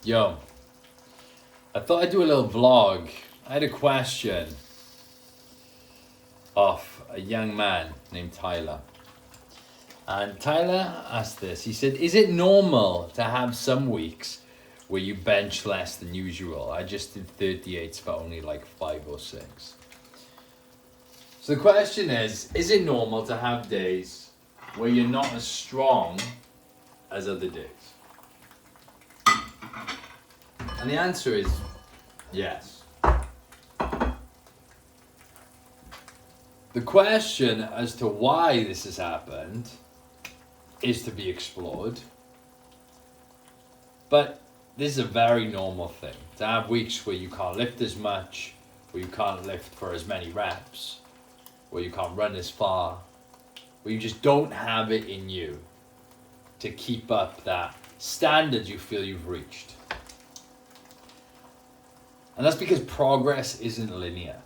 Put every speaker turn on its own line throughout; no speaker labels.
Yo, I thought I'd do a little vlog. I had a question of a young man named Tyler. And Tyler asked this. He said, is it normal to have some weeks where you bench less than usual? I just did 38s for only like 5 or 6. So the question is it normal to have days where you're not as strong as other days? And the answer is yes. The question as to why this has happened is to be explored. But this is a very normal thing. To have weeks where you can't lift as much, where you can't lift for as many reps, where you can't run as far, where you just don't have it in you to keep up that standard you feel you've reached. And that's because progress isn't linear.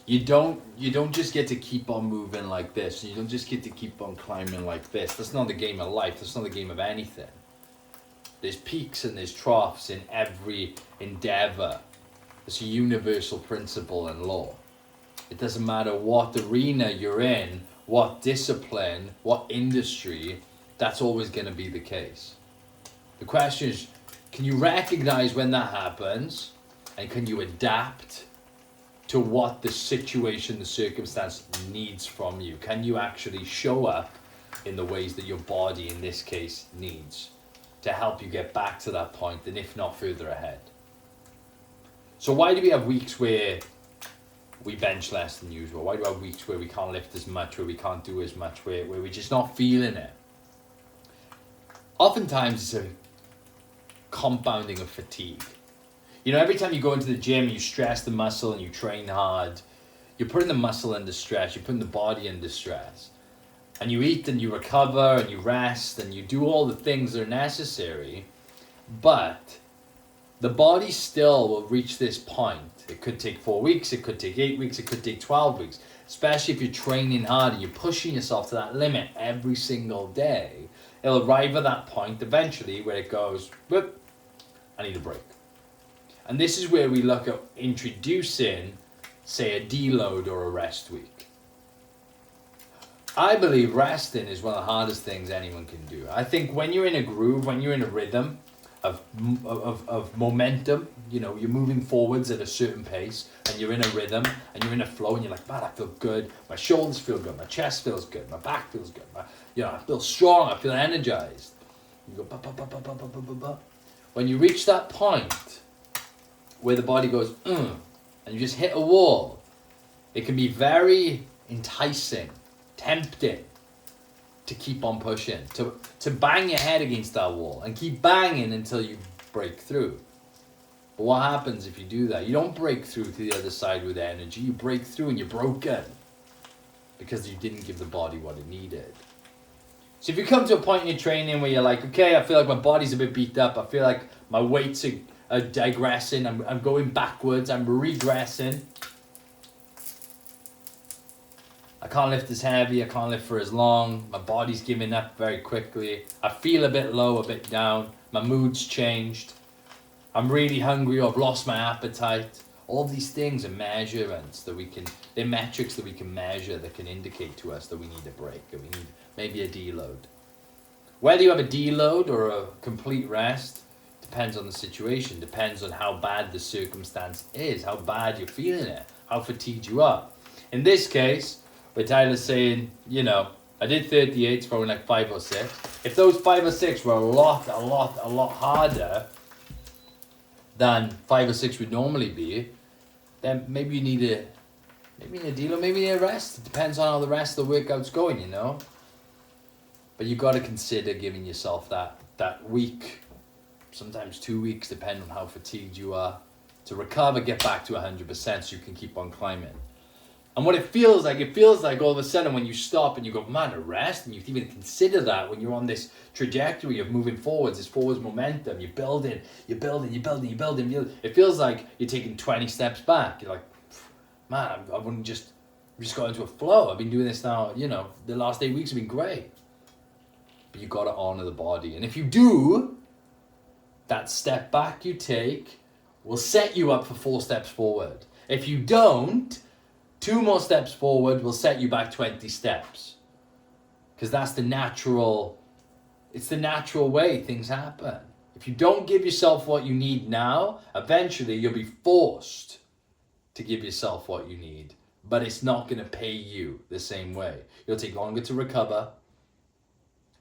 You don't just get to keep on moving like this. You don't just get to keep on climbing like this. That's not the game of life. That's not the game of anything. There's peaks and there's troughs in every endeavor. It's a universal principle and law. It doesn't matter what arena you're in, what discipline, what industry, that's always going to be the case. The question is, can you recognize when that happens? And can you adapt to what the situation, the circumstance needs from you? Can you actually show up in the ways that your body, in this case, needs to help you get back to that point, and if not further ahead? So why do we have weeks where we bench less than usual? Why do we have weeks where we can't lift as much, where we can't do as much, where we're just not feeling it? Oftentimes it's a compounding of fatigue. You know, every time you go into the gym, you stress the muscle and you train hard, you're putting the muscle under stress, you're putting the body under stress. And you eat and you recover and you rest and you do all the things that are necessary, but the body still will reach this point. It could take 4 weeks, it could take 8 weeks, it could take 12 weeks, especially if you're training hard and you're pushing yourself to that limit every single day. It'll arrive at that point eventually where it goes, whoop, I need a break. And this is where we look at introducing, say, a deload or a rest week. I believe resting is one of the hardest things anyone can do. I think when you're in a groove, when you're in a rhythm of momentum, you know, you're moving forwards at a certain pace and you're in a rhythm and you're in a flow and you're like, man, I feel good. My shoulders feel good. My chest feels good. My back feels good. I feel strong. I feel energized. You go, ba, ba, ba, ba, ba, ba, ba, ba, ba. When you reach that point where the body goes, and you just hit a wall, it can be very enticing, tempting to keep on pushing, to bang your head against that wall and keep banging until you break through. But what happens if you do that? You don't break through to the other side with energy. You break through and you're broken because you didn't give the body what it needed. So if you come to a point in your training where you're like, okay, I feel like my body's a bit beat up. I feel like my weights are digressing. I'm going backwards. I'm regressing. I can't lift as heavy. I can't lift for as long. My body's giving up very quickly. I feel a bit low, a bit down. My mood's changed. I'm really hungry. I've lost my appetite. All these things are measurements they're metrics that we can measure that can indicate to us that we need a break, that we need maybe a deload. Whether you have a deload or a complete rest depends on the situation, depends on how bad the circumstance is, how bad you're feeling it, how fatigued you are. In this case, where Tyler's saying, you know, I did 38s for like 5 or 6. If those 5 or 6 were a lot harder than 5 or 6 would normally be, then maybe you need a deal or maybe you need a rest. It depends on how the rest of the workout's going, you know. But you got to consider giving yourself that week, sometimes 2 weeks, depending on how fatigued you are, to recover, get back to 100% so you can keep on climbing. And what it feels like all of a sudden when you stop and you go, man, a rest, and you even consider that when you're on this trajectory of moving forwards, this forwards momentum, you're building. It feels like you're taking 20 steps back. You're like, man, I wouldn't just got into a flow. I've been doing this now, you know, the last 8 weeks have been great. But you got to honor the body. And if you do, that step back you take will set you up for 4 steps forward. If you don't, 2 more steps forward will set you back 20 steps. Because that's it's the natural way things happen. If you don't give yourself what you need now, eventually you'll be forced to give yourself what you need. But it's not going to pay you the same way. You'll take longer to recover.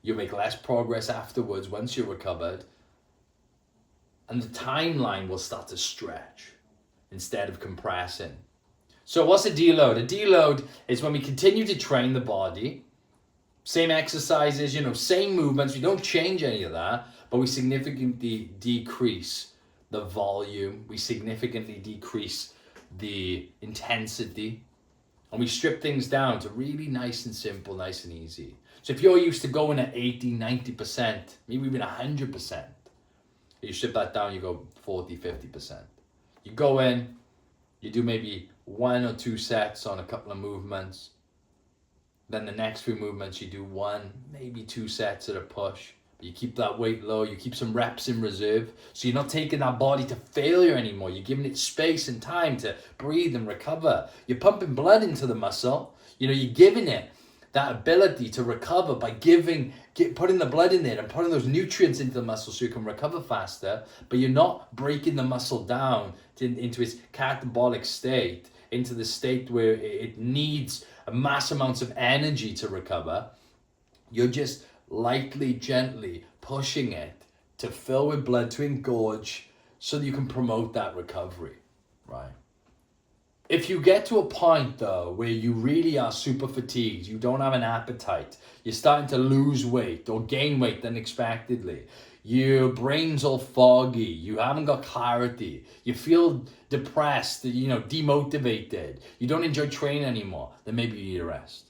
You'll make less progress afterwards once you're recovered. And the timeline will start to stretch instead of compressing. So what's a deload? A deload is when we continue to train the body, same exercises, same movements. We don't change any of that, but we significantly decrease the volume. We significantly decrease the intensity. And we strip things down to really nice and simple, nice and easy. So if you're used to going at 80, 90%, maybe even 100%, you strip that down, you go 40, 50%. You go in, you do maybe 1 or 2 sets on a couple of movements. Then the next few movements, you do 1, maybe 2 sets at a push. But you keep that weight low, you keep some reps in reserve. So you're not taking that body to failure anymore. You're giving it space and time to breathe and recover. You're pumping blood into the muscle. You're giving it that ability to recover by putting the blood in there and putting those nutrients into the muscle so you can recover faster, but you're not breaking the muscle down into its catabolic state, into the state where it needs a mass amounts of energy to recover. You're just lightly, gently pushing it to fill with blood, to engorge, so that you can promote that recovery, right? If you get to a point, though, where you really are super fatigued, you don't have an appetite, you're starting to lose weight or gain weight unexpectedly, your brain's all foggy, you haven't got clarity, you feel depressed, demotivated, you don't enjoy training anymore, then maybe you need a rest.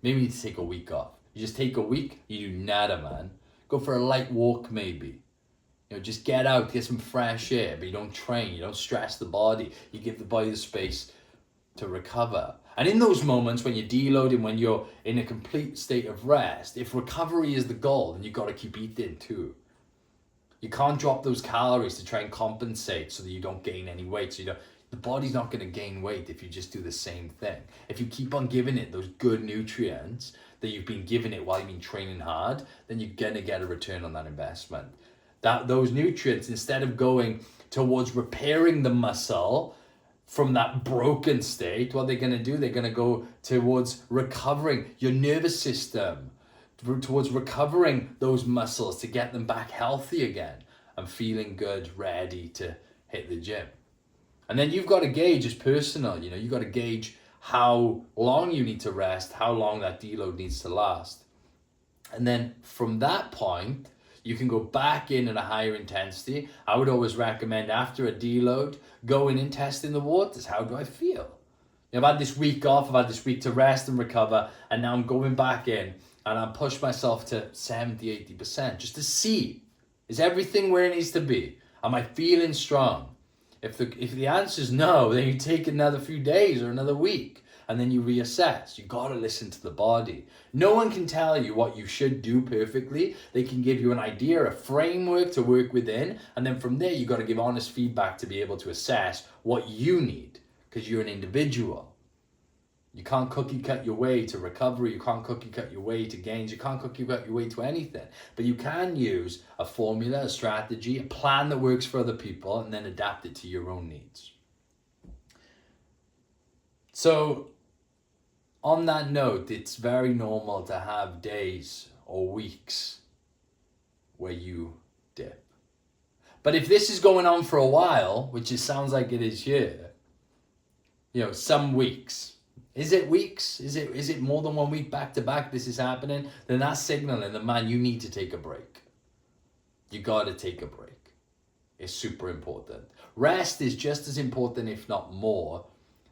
Maybe you need to take a week off. You just take a week, you do nada, man. Go for a light walk, maybe. Just get out, get some fresh air, but you don't train, you don't stress the body, you give the body the space to recover. And in those moments when you're deloading, when you're in a complete state of rest, if recovery is the goal, then you've got to keep eating too. You can't drop those calories to try and compensate so that you don't gain any weight. So the body's not going to gain weight if you just do the same thing. If you keep on giving it those good nutrients that you've been giving it while you've been training hard, then you're going to get a return on that investment. Those nutrients, instead of going towards repairing the muscle from that broken state, what they're going to do, they're going to go towards recovering your nervous system, towards recovering those muscles to get them back healthy again and feeling good, ready to hit the gym. And then you've got to gauge, it's personal, you've got to gauge how long you need to rest, how long that deload needs to last. And then from that point, you can go back in at a higher intensity. I would always recommend after a deload, going and testing the waters. How do I feel? I've had this week off, I've had this week to rest and recover, and now I'm going back in and I push myself to 70, 80% just to see, is everything where it needs to be? Am I feeling strong? If the answer is no, then you take another few days or another week and then you reassess. You got to listen to the body. No one can tell you what you should do perfectly. They can give you an idea, a framework to work within, and then from there you got to give honest feedback to be able to assess what you need, because you're an individual. You can't cookie cut your way to recovery. You can't cookie cut your way to gains. You can't cookie cut your way to anything. But you can use a formula, a strategy, a plan that works for other people, and then adapt it to your own needs. So on that note, it's very normal to have days or weeks where you dip. But if this is going on for a while, which it sounds like it is here, some weeks, is it weeks? Is it more than 1 week back to back this is happening? Then that's signaling that, man, you need to take a break. You got to take a break. It's super important. Rest is just as important, if not more,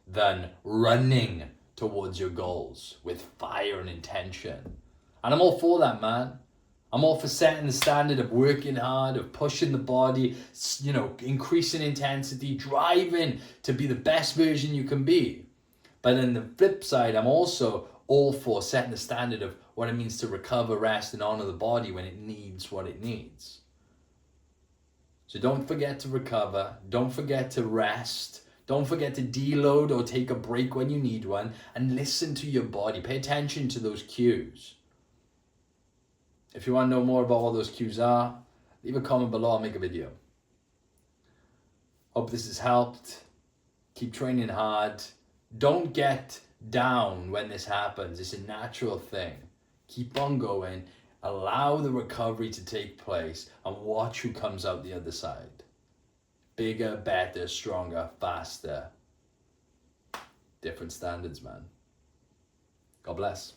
than running towards your goals with fire and intention. And I'm all for that, man. I'm all for setting the standard of working hard, of pushing the body, increasing intensity, driving to be the best version you can be. But on the flip side, I'm also all for setting the standard of what it means to recover, rest, and honor the body when it needs what it needs. So don't forget to recover. Don't forget to rest. Don't forget to deload or take a break when you need one, and listen to your body. Pay attention to those cues. If you want to know more about what those cues are, leave a comment below, I'll make a video. Hope this has helped. Keep training hard. Don't get down when this happens. It's a natural thing. Keep on going. Allow the recovery to take place and watch who comes out the other side. Bigger, better, stronger, faster. Different standards, man. God bless.